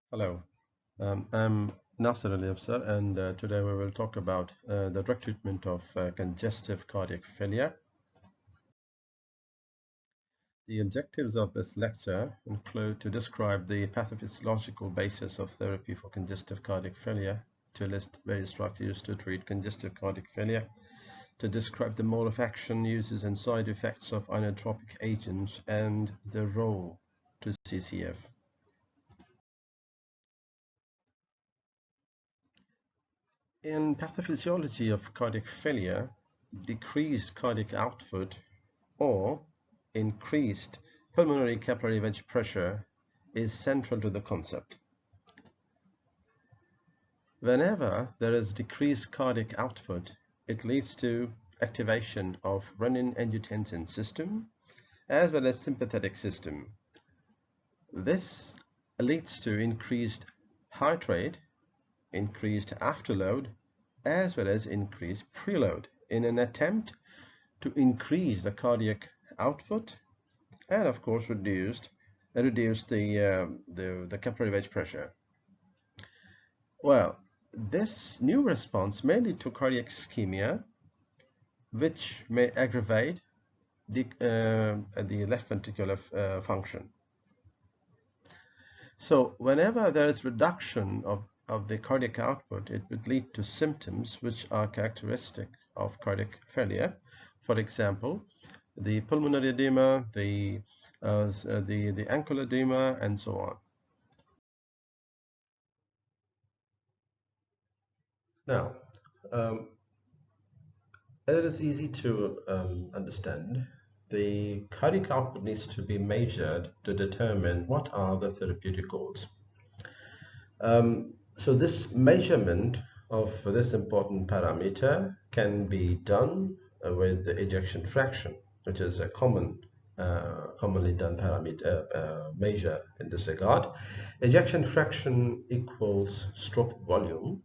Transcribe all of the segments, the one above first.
Hello, I'm Afsar, and today we will talk about the drug treatment of congestive cardiac failure. The objectives of this lecture include to describe the pathophysiological basis of therapy for congestive cardiac failure, to list various drugs used to treat congestive cardiac failure, to describe the mode of action, uses, and side effects of inotropic agents, and the role to CCF. In pathophysiology of cardiac failure, decreased cardiac output or increased pulmonary capillary wedge pressure is central to the concept. Whenever there is decreased cardiac output, it leads to activation of renin-angiotensin system as well as sympathetic system. This leads to increased heart rate, increased afterload, as well as increased preload in an attempt to increase the cardiac output and of course reduce the capillary wedge pressure. Well, this new response may lead to cardiac ischemia, which may aggravate the left ventricular function. So whenever there is reduction of the cardiac output, it would lead to symptoms which are characteristic of cardiac failure. For example, the pulmonary edema, the ankle edema, and so on. Now, it is easy to understand. The cardiac output needs to be measured to determine what are the therapeutic goals. So this measurement of this important parameter can be done with the ejection fraction, which is a commonly done parameter measure in this regard. Ejection fraction equals stroke volume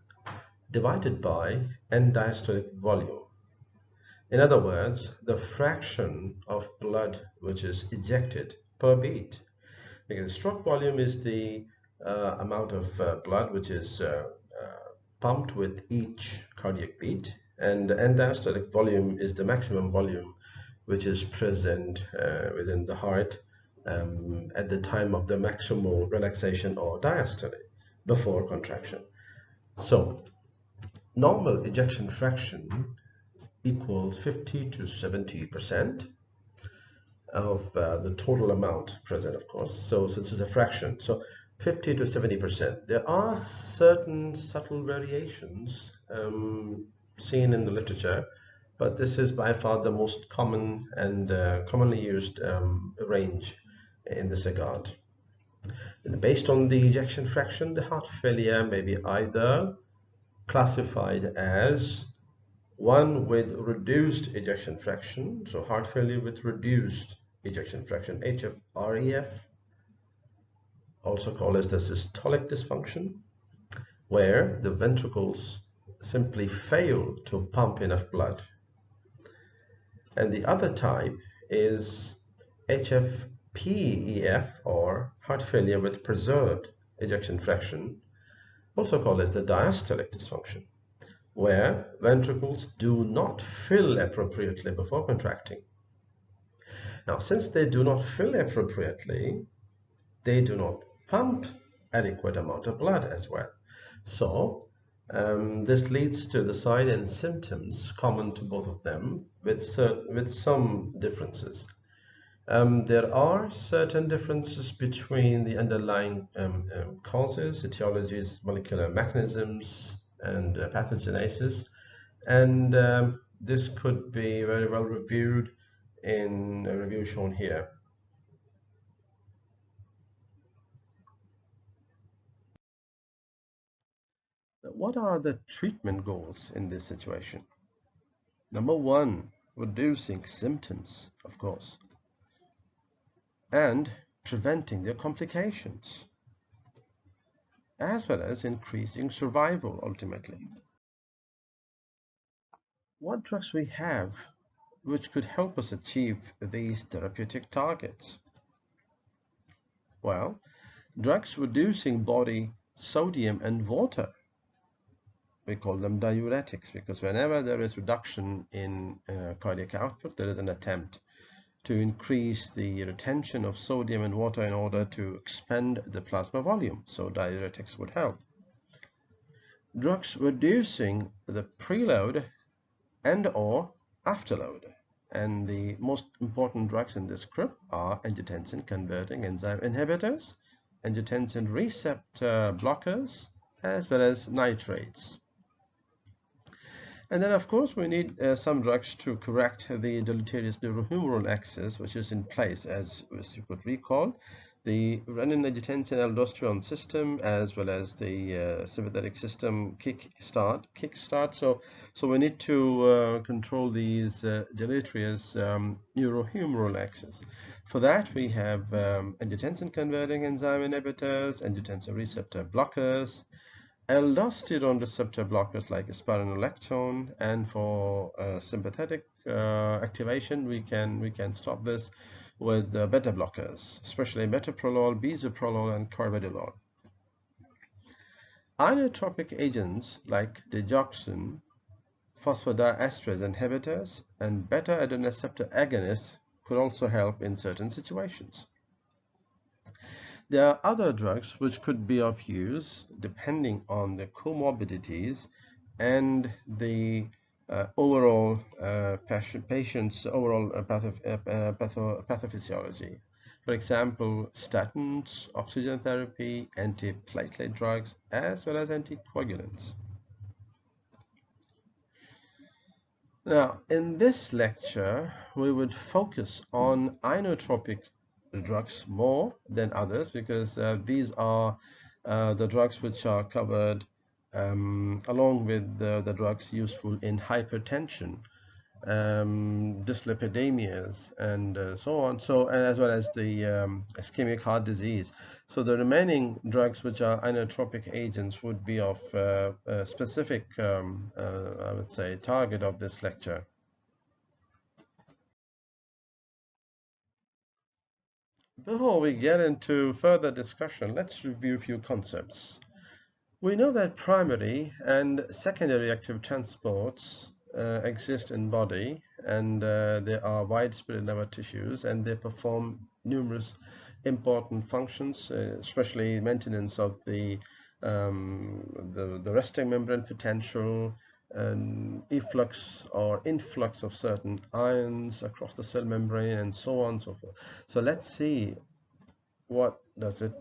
divided by end diastolic volume. In other words, the fraction of blood which is ejected per beat. Because stroke volume is the amount of blood which is pumped with each cardiac beat, and the end diastolic volume is the maximum volume which is present within the heart at the time of the maximal relaxation or diastole before contraction. So normal ejection fraction equals 50 to 70% of the total amount present, of course. So since it's a fraction, so 50 to 70%. There are certain subtle variations seen in the literature, but this is by far the most common and commonly used range in this regard. And based on the ejection fraction, the heart failure may be either classified as one with reduced ejection fraction, so heart failure with reduced ejection fraction, HFrEF, also called as the systolic dysfunction, where the ventricles simply fail to pump enough blood. And the other type is HFpEF, or heart failure with preserved ejection fraction, also called as the diastolic dysfunction, where ventricles do not fill appropriately before contracting. Now, since they do not fill appropriately, they do not pump adequate amount of blood as well. So this leads to the sign and symptoms common to both of them with some differences. There are certain differences between the underlying causes, etiologies, molecular mechanisms, and pathogenesis, and this could be very well reviewed in a review shown here. What are the treatment goals in this situation? Number one, reducing symptoms, of course, and preventing their complications, as well as increasing survival ultimately. What drugs we have which could help us achieve these therapeutic targets? Well, Drugs reducing body sodium and water, we call them diuretics, because whenever there is reduction in cardiac output, there is an attempt to increase the retention of sodium and water in order to expand the plasma volume. So diuretics would help. Drugs reducing the preload and or afterload. And the most important drugs in this group are angiotensin converting enzyme inhibitors, angiotensin receptor blockers, as well as nitrates. And then, of course, we need some drugs to correct the deleterious neurohumoral axis, which is in place, as you could recall, the renin-angiotensin-aldosterone system, as well as the sympathetic system kickstart. So we need to control these deleterious neurohumoral axis. For that, we have angiotensin-converting enzyme inhibitors, angiotensin receptor blockers, aldosterone receptor blockers like spironolactone, and for sympathetic activation, we can stop this with beta blockers, especially metoprolol, bisoprolol, and carvedilol. Inotropic agents like digoxin, phosphodiesterase inhibitors, and beta adrenoreceptor agonists could also help in certain situations. There are other drugs which could be of use depending on the comorbidities and the overall patient's overall pathophysiology. For example, statins, oxygen therapy, antiplatelet drugs, as well as anticoagulants. Now, in this lecture, we would focus on inotropic drugs more than others, because these are the drugs which are covered along with the drugs useful in hypertension, dyslipidemias, and so on, as well as the ischemic heart disease. So the remaining drugs which are inotropic agents would be of a specific I would say target of this lecture. Before we get into further discussion, let's review a few concepts. We know that primary and secondary active transports exist in body, and they are widespread in our tissues, and they perform numerous important functions, especially maintenance of the resting membrane potential, and efflux or influx of certain ions across the cell membrane, and so on and so forth. So let's see, what does it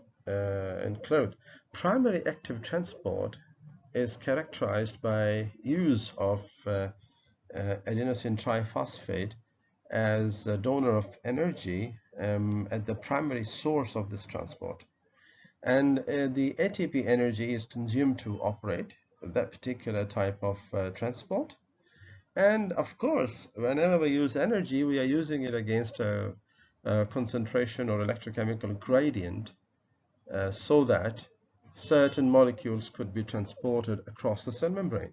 include? Primary active transport is characterized by use of adenosine triphosphate as a donor of energy at the primary source of this transport. And the ATP energy is consumed to operate that particular type of transport. And of course, whenever we use energy, we are using it against a concentration or electrochemical gradient, so that certain molecules could be transported across the cell membrane.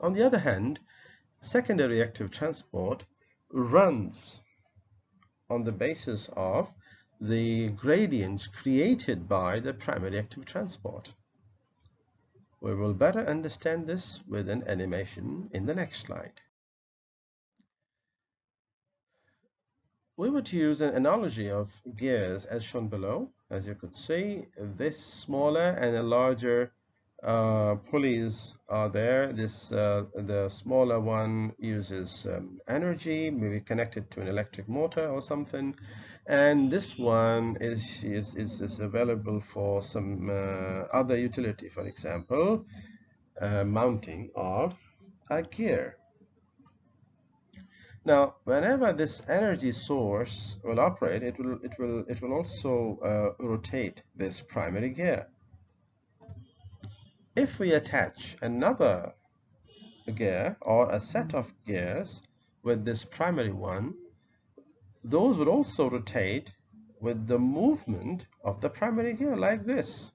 On the other hand, secondary active transport runs on the basis of the gradients created by the primary active transport. We will better understand this with an animation in the next slide. We would use an analogy of gears as shown below. As you could see, this smaller and a larger pulleys are there. The smaller one uses energy, maybe connected to an electric motor or something, and this one is available for some other utility. For example, mounting of a gear. Now, whenever this energy source will operate, it will also rotate this primary gear. If we attach another gear or a set of gears with this primary one, those would also rotate with the movement of the primary gear, like this.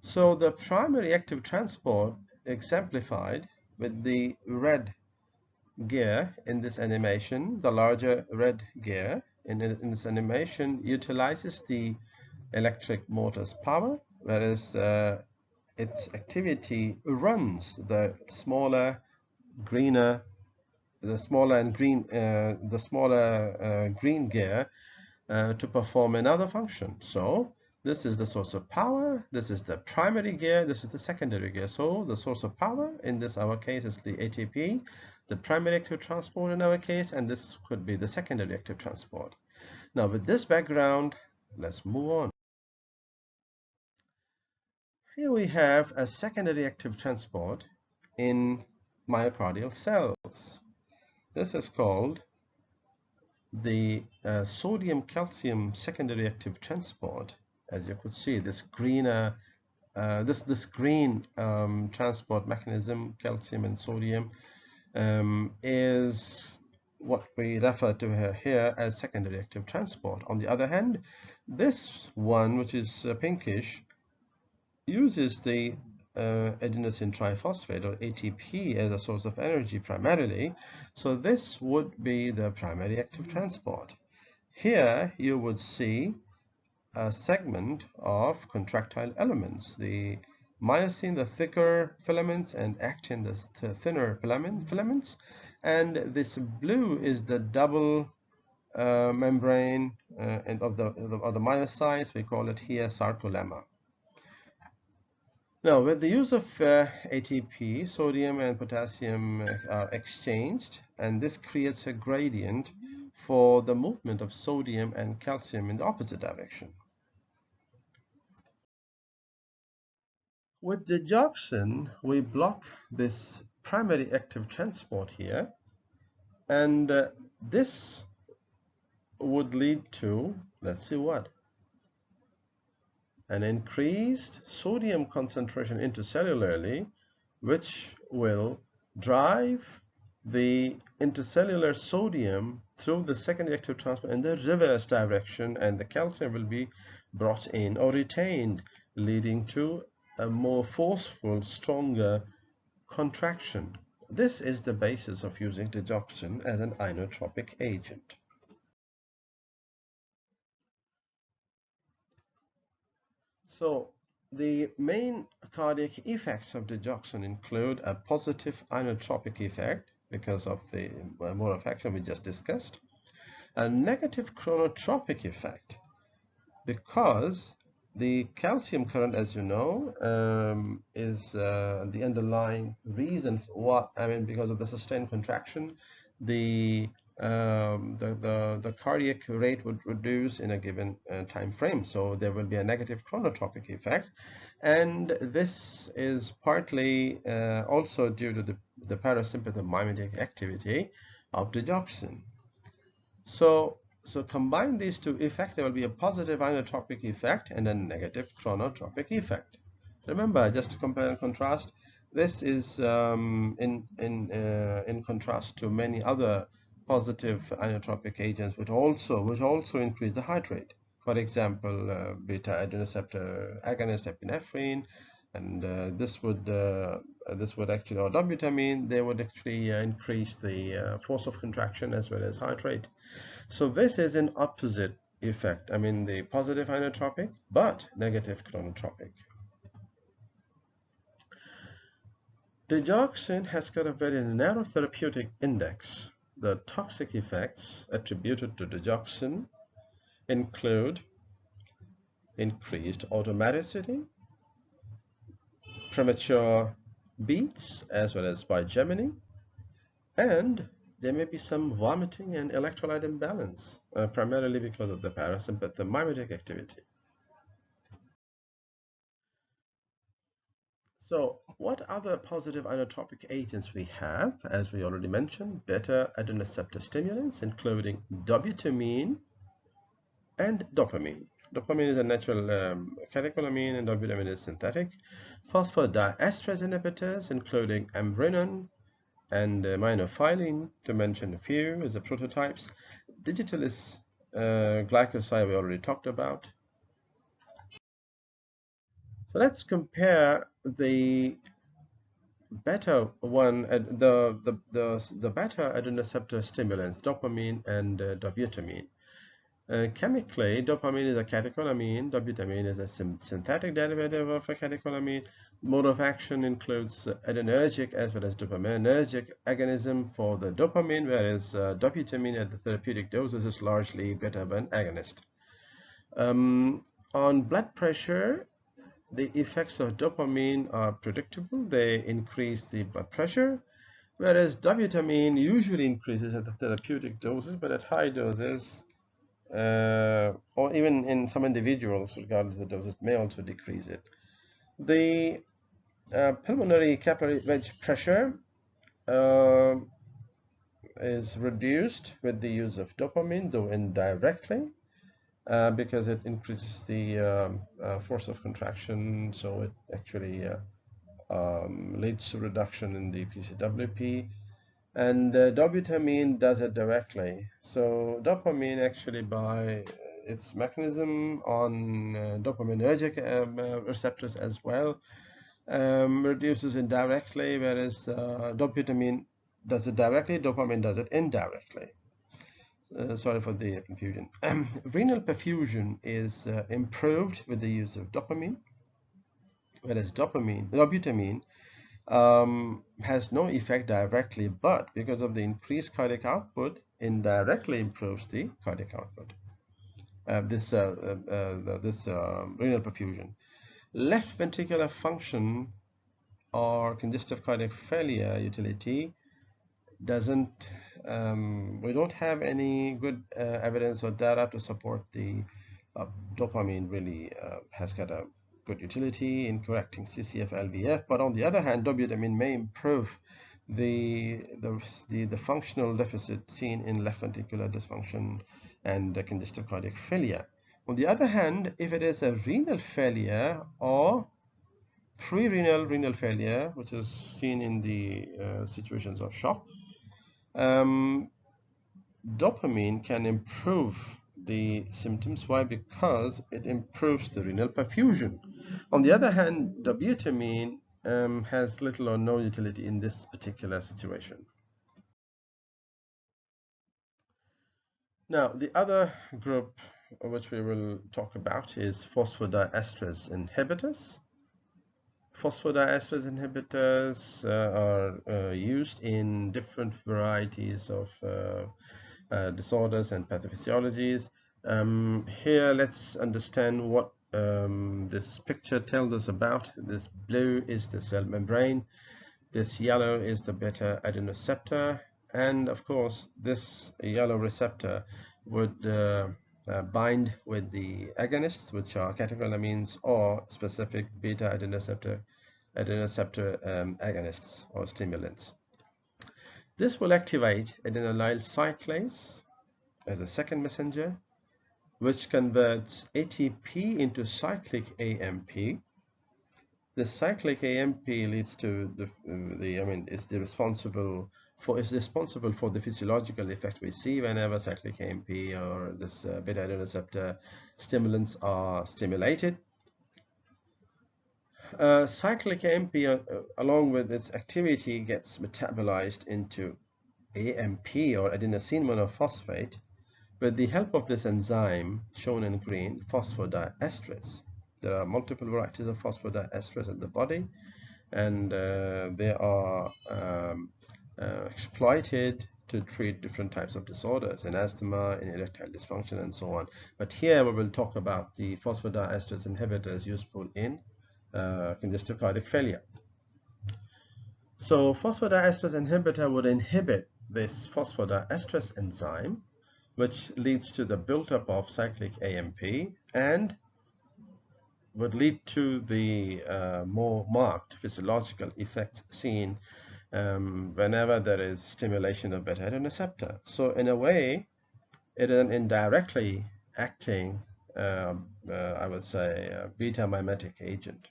So the primary active transport exemplified with the red gear in this animation, the larger red gear, in this animation utilizes the electric motor's power, whereas its activity runs the smaller, greener, the smaller and green, the smaller green gear to perform another function. So this is the source of power, this is the primary gear, this is the secondary gear. So the source of power in this our case is the ATP, the primary active transport in our case, and this could be the secondary active transport. Now with this background, let's move on. Here we have a secondary active transport in myocardial cells. This is called the sodium-calcium secondary active transport. As you could see, this greener, this green transport mechanism, calcium and sodium, is what we refer to here as secondary active transport. On the other hand, this one, which is pinkish, uses the adenosine triphosphate or ATP as a source of energy primarily. So this would be the primary active transport. Here you would see a segment of contractile elements, the myosin, the thicker filaments, and actin, the thinner filaments, and this blue is the double membrane and of the myocytes. We call it here sarcolemma. Now, with the use of ATP, sodium and potassium are exchanged, and this creates a gradient for the movement of sodium and calcium in the opposite direction. With digoxin, we block this primary active transport here, and this would lead to, let's see what, an increased sodium concentration intercellularly, which will drive the intercellular sodium through the secondary active transport in the reverse direction, and the calcium will be brought in or retained, leading to a more forceful, stronger contraction. This is the basis of using digoxin as an inotropic agent. So the main cardiac effects of digoxin include a positive inotropic effect because of the mode of action we just discussed, a negative chronotropic effect because the calcium current, as you know, is the underlying reason for what, because of the sustained contraction, the cardiac rate would reduce in a given time frame. So there will be a negative chronotropic effect, and this is partly also due to the parasympathetic mimetic activity of digoxin. So combine these two effects, there will be a positive inotropic effect and a negative chronotropic effect. Remember, just to compare and contrast, this is in contrast to many other positive inotropic agents which also increase the heart rate. For example, beta adrenoceptor agonist epinephrine, and this would actually, or dobutamine, they would actually increase the force of contraction as well as heart rate. So this is an opposite effect. The positive inotropic but negative chronotropic. Digoxin has got a very narrow therapeutic index. The toxic effects attributed to digoxin include increased automaticity, premature beats as well as bigeminy, and there may be some vomiting and electrolyte imbalance, primarily because of the parasympathetic mimetic activity. So what other positive inotropic agents we have? As we already mentioned, beta adrenoceptor stimulants, including dobutamine and dopamine. Dopamine is a natural catecholamine, and dobutamine is synthetic. Phosphodiesterase inhibitors, including Ambrinon and minophyline, to mention a few as the prototypes. Digitalis glycoside we already talked about. So let's compare the beta one, the beta adrenoceptor stimulants, dopamine and dobutamine. Chemically, dopamine is a catecholamine, dobutamine is a synthetic derivative of a catecholamine. Mode of action includes adrenergic as well as dopaminergic agonism for the dopamine, whereas dobutamine at the therapeutic doses is largely beta-1 agonist. On blood pressure, the effects of dopamine are predictable. They increase the blood pressure, whereas dobutamine usually increases at the therapeutic doses, but at high doses, or even in some individuals, regardless of the doses, may also decrease it. The pulmonary capillary wedge pressure uh, is reduced with the use of dopamine, though indirectly, because it increases the force of contraction, so it actually leads to reduction in the PCWP. And dobutamine does it directly. So dopamine actually, by its mechanism on dopaminergic receptors as well, reduces indirectly, whereas dobutamine does it directly, dopamine does it indirectly. Sorry for the confusion. Renal perfusion is improved with the use of dopamine, whereas dobutamine has no effect directly, but because of the increased cardiac output, indirectly improves the cardiac output. This renal perfusion. Left ventricular function or congestive cardiac failure utility doesn't. We don't have any good evidence or data to support the dopamine really has got a good utility in correcting CCF LVF, but on the other hand, dobutamine may improve the functional deficit seen in left ventricular dysfunction and congestive cardiac failure. On the other hand, if it is a renal failure or pre-renal failure, which is seen in the situations of shock, dopamine can improve the symptoms. Why? Because it improves the renal perfusion. On the other hand, dobutamine has little or no utility in this particular situation. Now, the other group which we will talk about is phosphodiesterase inhibitors. Phosphodiesterase inhibitors are used in different varieties of disorders and pathophysiologies. Here, let's understand what this picture tells us about. This blue is the cell membrane. This yellow is the beta adenoreceptor. And of course, this yellow receptor would bind with the agonists, which are catecholamines or specific beta adenoreceptor agonists or stimulants. This will activate adenylyl cyclase as a second messenger, which converts ATP into cyclic AMP. The cyclic AMP leads to is responsible for the physiological effects we see whenever cyclic AMP or this beta adenoreceptor stimulants are stimulated. Cyclic AMP, along with its activity, gets metabolized into AMP or adenosine monophosphate with the help of this enzyme shown in green, phosphodiesterase. There are multiple varieties of phosphodiesterase in the body, and they are exploited to treat different types of disorders, in asthma, in erectile dysfunction, and so on. But here we will talk about the phosphodiesterase inhibitors useful in congestive cardiac failure. So phosphodiesterase inhibitor would inhibit this phosphodiesterase enzyme, which leads to the buildup of cyclic AMP and would lead to the more marked physiological effects seen whenever there is stimulation of beta adenoreceptor. So in a way, it is an indirectly acting, I would say, beta mimetic agent.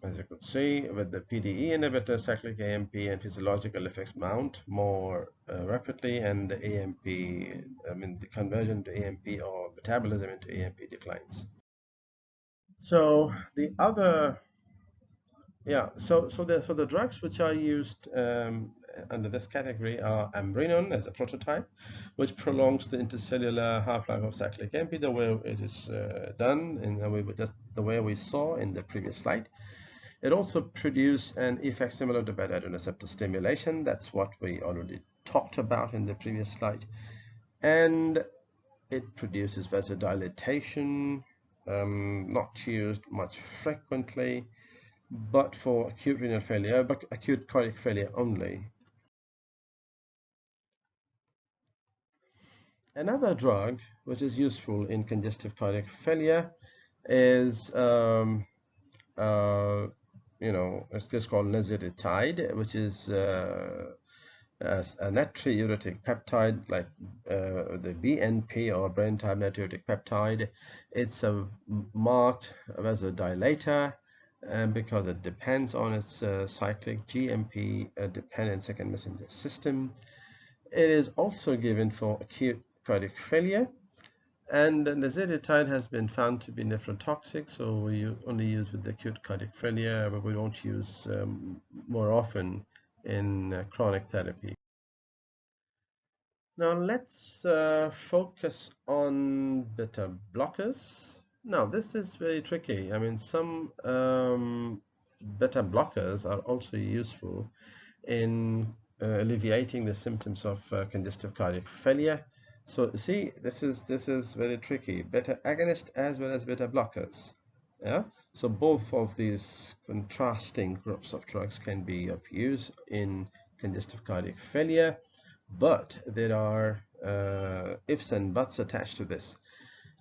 As you could see, with the PDE inhibitor, cyclic AMP and physiological effects mount more rapidly, and the AMP, the conversion to AMP or metabolism into AMP declines. So the other Yeah, for the drugs which are used under this category are Ambrinon as a prototype, which prolongs the intercellular half-life of cyclic AMP the way it is done in the way just the way we saw in the previous slide. It also produces an effect similar to beta-adrenergic receptor stimulation. That's what we already talked about in the previous slide. And it produces vasodilatation, not used much frequently, but for acute renal failure, but acute cardiac failure only. Another drug which is useful in congestive cardiac failure is, it's called Nasaltide, which is as a natriuretic peptide like the BNP or brain type natriuretic peptide. It's a marked vasodilator because it depends on its cyclic GMP dependent second messenger system. It is also given for acute cardiac failure, and Nasaltide has been found to be nephrotoxic, so we only use with acute cardiac failure, but we don't use more often in chronic therapy. Now let's focus on beta blockers. Now this is very tricky. I mean, some beta blockers are also useful in alleviating the symptoms of congestive cardiac failure. So see, this is very tricky. Beta agonist as well as beta blockers. Yeah. So both of these contrasting groups of drugs can be of use in congestive cardiac failure. But there are ifs and buts attached to this.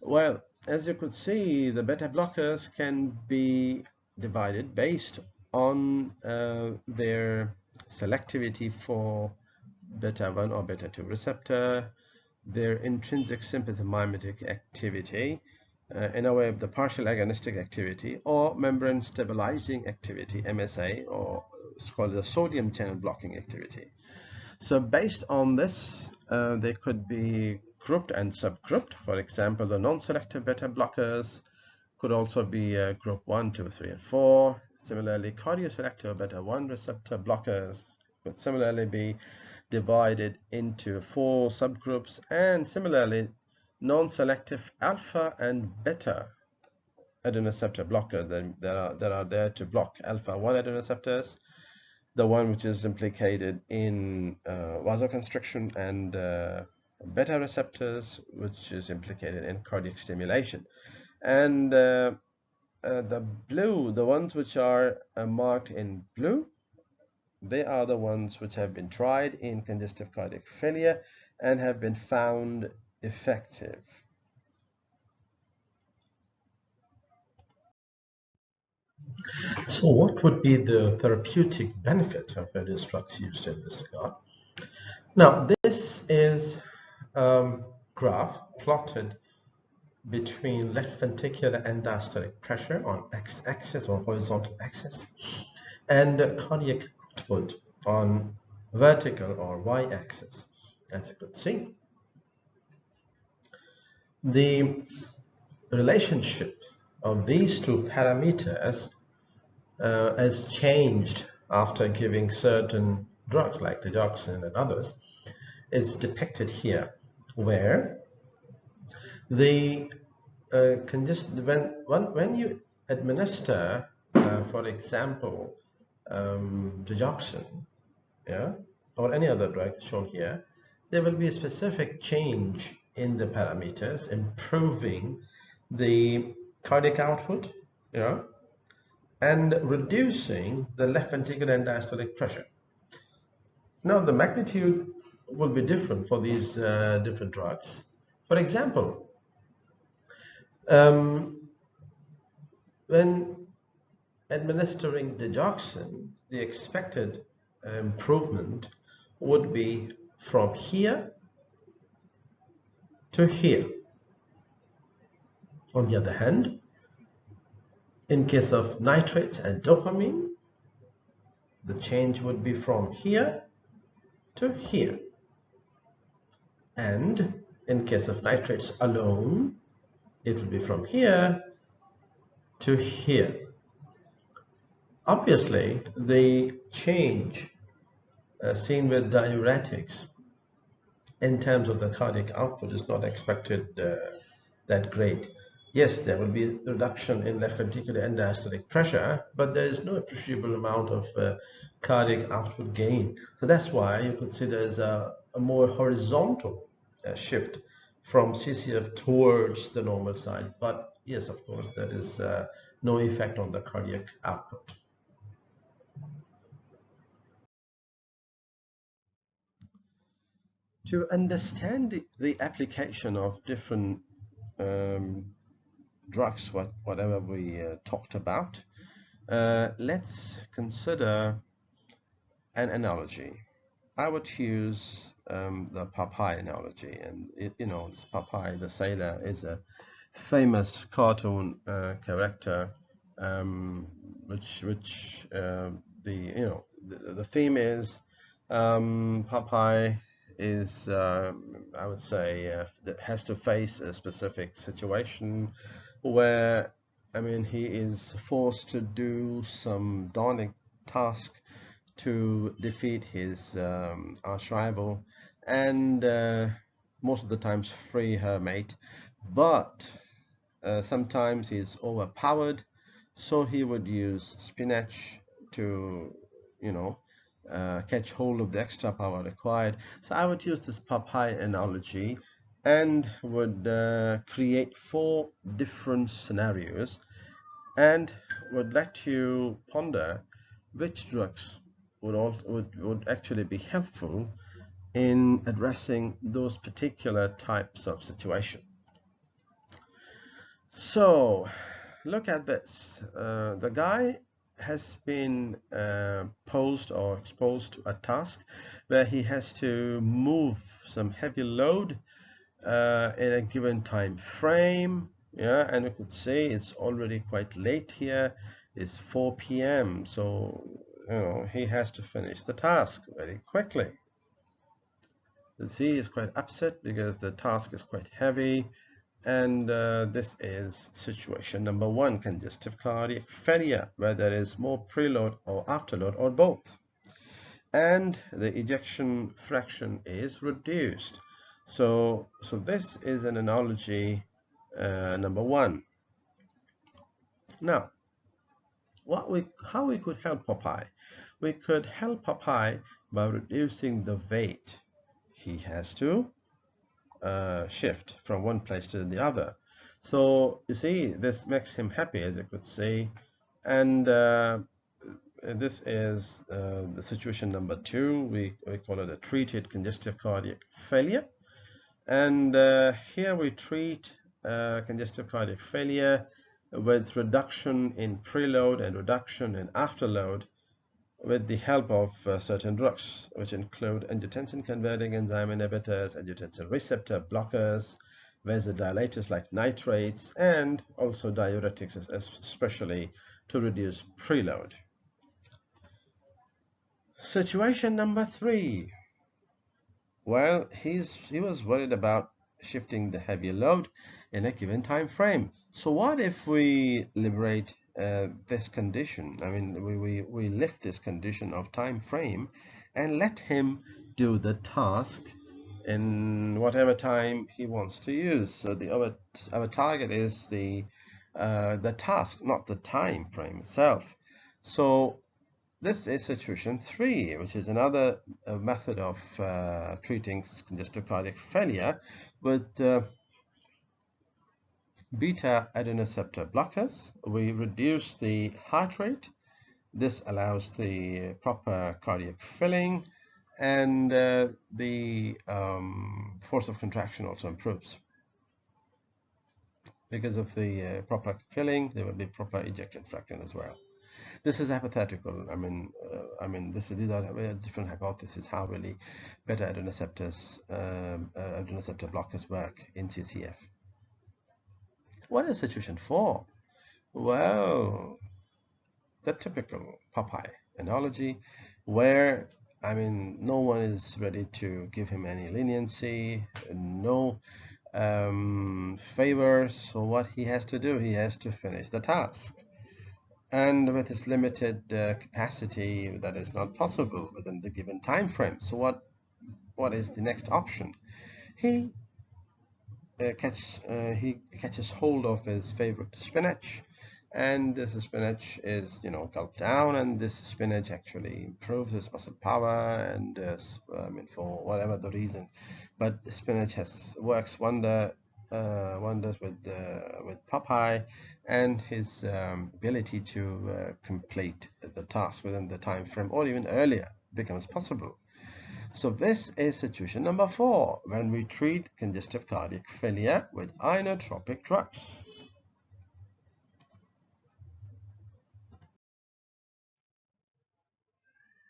Well, as you could see, the beta blockers can be divided based on their selectivity for beta 1 or beta 2 receptor, their intrinsic sympathomimetic activity, in a way of the partial agonistic activity, or membrane stabilizing activity, MSA, or it's called the sodium channel blocking activity. So based on this, they could be grouped and subgrouped. For example, the non-selective beta blockers could also be group 1, 2, 3, and 4. Similarly, cardioselective beta 1 receptor blockers could similarly be divided into 4 subgroups. And similarly, non-selective alpha and beta adrenoceptor blockers that are there to block alpha 1 adrenoceptors, the one which is implicated in vasoconstriction, and beta receptors, which is implicated in cardiac stimulation. And the ones which are marked in blue, they are the ones which have been tried in congestive cardiac failure and have been found effective. So what would be the therapeutic benefit of various drugs used in this regard? Now, this is a graph plotted between left ventricular and diastolic pressure on x-axis or horizontal axis, and cardiac output on vertical or y-axis. As you could see, the relationship of these two parameters has changed after giving certain drugs like digoxin and others is depicted here, where the when you administer, for example, digoxin, yeah, or any other drug shown here, there will be a specific change in the parameters, improving the cardiac output, yeah, and reducing the left ventricular and diastolic pressure. Now, the magnitude will be different for these different drugs. For example, when administering digoxin, the expected improvement would be from here to here. On the other hand, in case of nitrates and dopamine, the change would be from here to here. And in case of nitrates alone, it would be from here to here. Obviously, the change seen with diuretics in terms of the cardiac output is not expected that great. Yes, there will be a reduction in left ventricular end diastolic pressure, but there is no appreciable amount of cardiac output gain. So that's why you could see there's a more horizontal shift from CCF towards the normal side. But yes, of course, there is no effect on the cardiac output. To understand the application of different um, drugs, whatever we talked about, let's consider an analogy. I would use the Popeye analogy, and this Popeye the sailor is a famous cartoon character, which the theme is Popeye is I would say that has to face a specific situation where he is forced to do some daunting task to defeat his arch rival and most of the times free her mate, but sometimes he's overpowered, so he would use spinach to, you know, catch hold of the extra power required. So I would use this Popeye analogy and would create 4 different scenarios and would let you ponder which drugs would actually be helpful in addressing those particular types of situation. So look at this. The guy has been posed or exposed to a task where he has to move some heavy load in a given time frame. Yeah, and you could say it's already quite late here. It's 4 p.m. So he has to finish the task very quickly. The C is quite upset because the task is quite heavy, and this is situation number 1, congestive cardiac failure, where there is more preload or afterload or both, and the ejection fraction is reduced. So this is an analogy number 1. Now, how we could help Popeye? We could help Popeye by reducing the weight he has to shift from one place to the other. So you see, this makes him happy, as you could say, and this is the situation number 2. We call it a treated congestive cardiac failure, and here we treat congestive cardiac failure with reduction in preload and reduction in afterload with the help of certain drugs, which include angiotensin converting enzyme inhibitors, angiotensin receptor blockers, vasodilators like nitrates, and also diuretics, especially to reduce preload. Situation number 3. Well, he was worried about shifting the heavy load in a given time frame. So what if we liberate this condition? We lift this condition of time frame and let him do the task in whatever time he wants to use. So our target is the task, not the time frame itself. So this is situation 3, which is another method of treating congestive cardiac failure with beta adrenoceptor blockers. We reduce the heart rate. This allows the proper cardiac filling, and the force of contraction also improves. Because of the proper filling, there will be proper ejection fraction as well. This is hypothetical. These are different hypotheses how really beta adrenoceptor blockers work in CCF. What is situation 4? Well, the typical Popeye analogy, where no one is ready to give him any leniency, no favors. So what he has to do, he has to finish the task. and with his limited capacity, that is not possible within the given time frame. So what is the next option? He he catches hold of his favorite spinach, and this spinach is, gulped down, and this spinach actually improves his muscle power, and I mean, for whatever the reason, but the spinach works wonders with Popeye, and his ability to complete the task within the time frame or even earlier becomes possible. So this is situation number 4 when we treat congestive cardiac failure with inotropic drugs.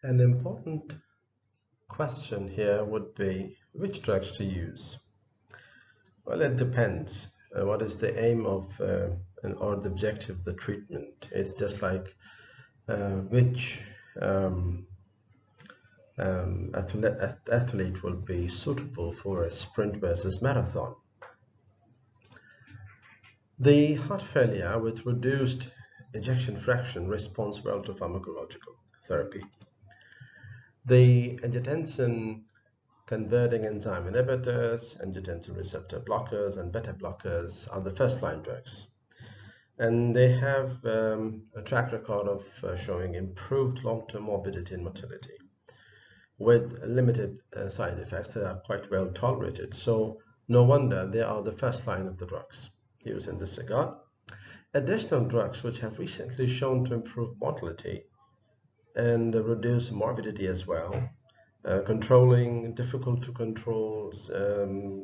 An important question here would be which drugs to use. Well, it depends. What is the aim of or the objective of the treatment? It's just like which athlete will be suitable for a sprint versus marathon. The heart failure with reduced ejection fraction responds well to pharmacological therapy. The angiotensin converting enzyme inhibitors, angiotensin receptor blockers, and beta blockers are the first-line drugs. And they have a track record of showing improved long-term morbidity and mortality with limited side effects that are quite well tolerated. So no wonder they are the first line of the drugs used in this regard. Additional drugs which have recently shown to improve mortality and reduce morbidity as well, controlling difficult to control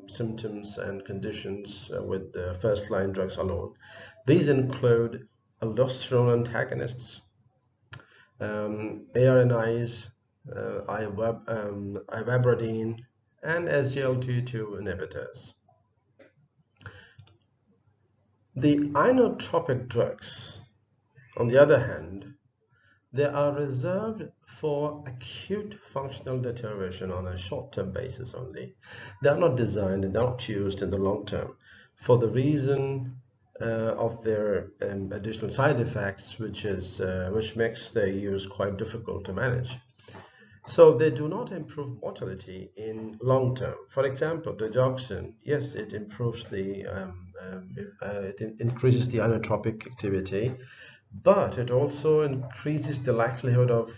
symptoms and conditions with the first line drugs alone. These include aldosterone antagonists, ARNIs, ivermectin, and SGLT2 inhibitors. The inotropic drugs, on the other hand, they are reserved for acute functional deterioration on a short-term basis only. They are not designed and not used in the long term for the reason of their additional side effects, which makes their use quite difficult to manage. So they do not improve mortality in long term. For example, digoxin, yes, it improves it increases the inotropic activity, but it also increases the likelihood of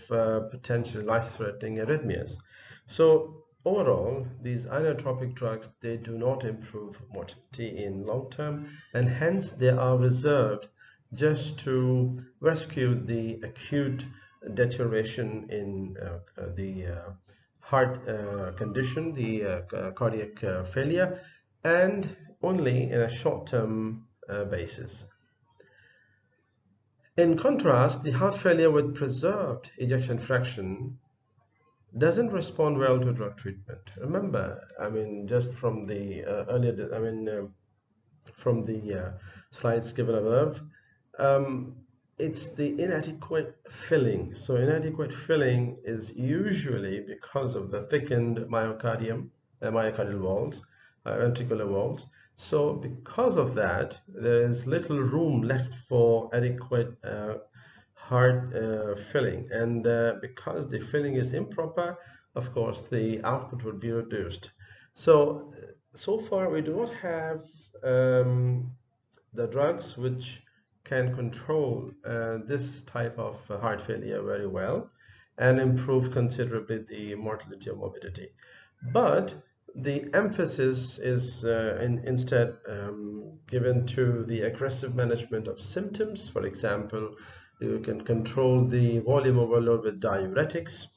potentially life-threatening arrhythmias. So overall, these inotropic drugs, they do not improve mortality in long term, and hence they are reserved just to rescue the acute deterioration in the heart condition, the cardiac failure, and only in a short-term basis. In contrast, the heart failure with preserved ejection fraction doesn't respond well to drug treatment. Remember, I mean, just from the from the slides given above, it's the inadequate filling. So inadequate filling is usually because of the thickened myocardial walls, ventricular walls. So because of that, there is little room left for adequate heart filling. And because the filling is improper, of course, the output will be reduced. So far we do not have the drugs which can control this type of heart failure very well and improve considerably the mortality or morbidity. But the emphasis is instead given to the aggressive management of symptoms. For example, you can control the volume overload with diuretics,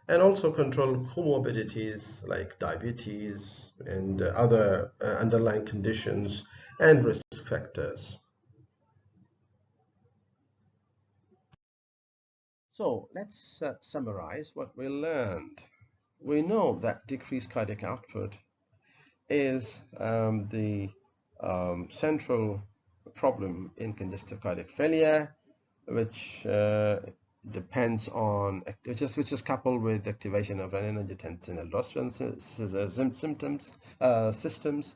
and also control comorbidities like diabetes and other underlying conditions and risk factors. So let's summarize what we learned. We know that decreased cardiac output is the central problem in congestive cardiac failure, which depends on which is coupled with activation of renin-angiotensin aldosterone systems,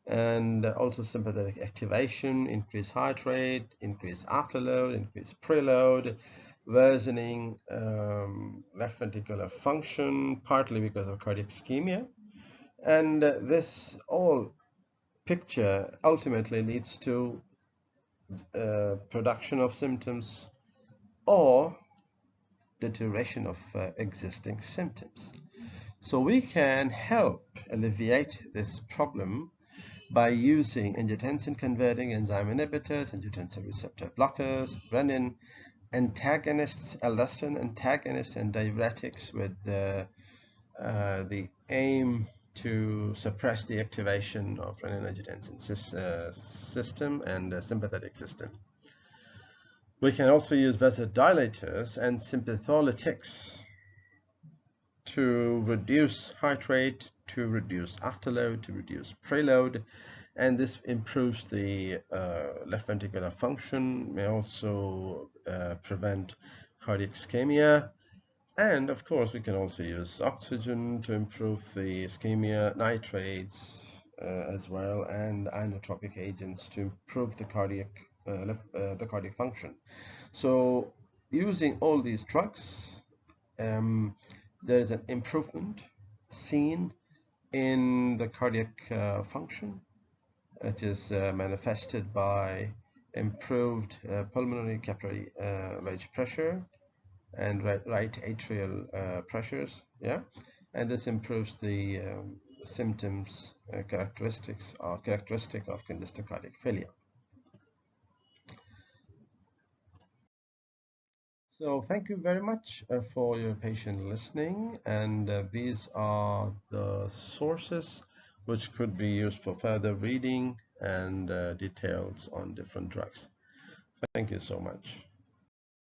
and also sympathetic activation, increased heart rate, increased afterload, increased preload, worsening left ventricular function, partly because of cardiac ischemia. And this all picture ultimately leads to production of symptoms or deterioration of existing symptoms. So we can help alleviate this problem by using angiotensin converting enzyme inhibitors, angiotensin receptor blockers, renin antagonists, aldosterone antagonists, and diuretics with the aim to suppress the activation of renin-angiotensin system and the sympathetic system. We can also use vasodilators and sympatholytics to reduce heart rate, to reduce afterload, to reduce preload, and this improves the left ventricular function, may also prevent cardiac ischemia. And of course, we can also use oxygen to improve the ischemia, nitrates as well, and inotropic agents to improve the cardiac function. So, using all these drugs, there is an improvement seen in the cardiac function. It is manifested by improved pulmonary capillary wedge pressure and right atrial pressures, yeah, and this improves the symptoms characteristic of congestive cardiac failure. So thank you very much for your patient listening, and these are the sources which could be used for further reading and details on different drugs. Thank you so much.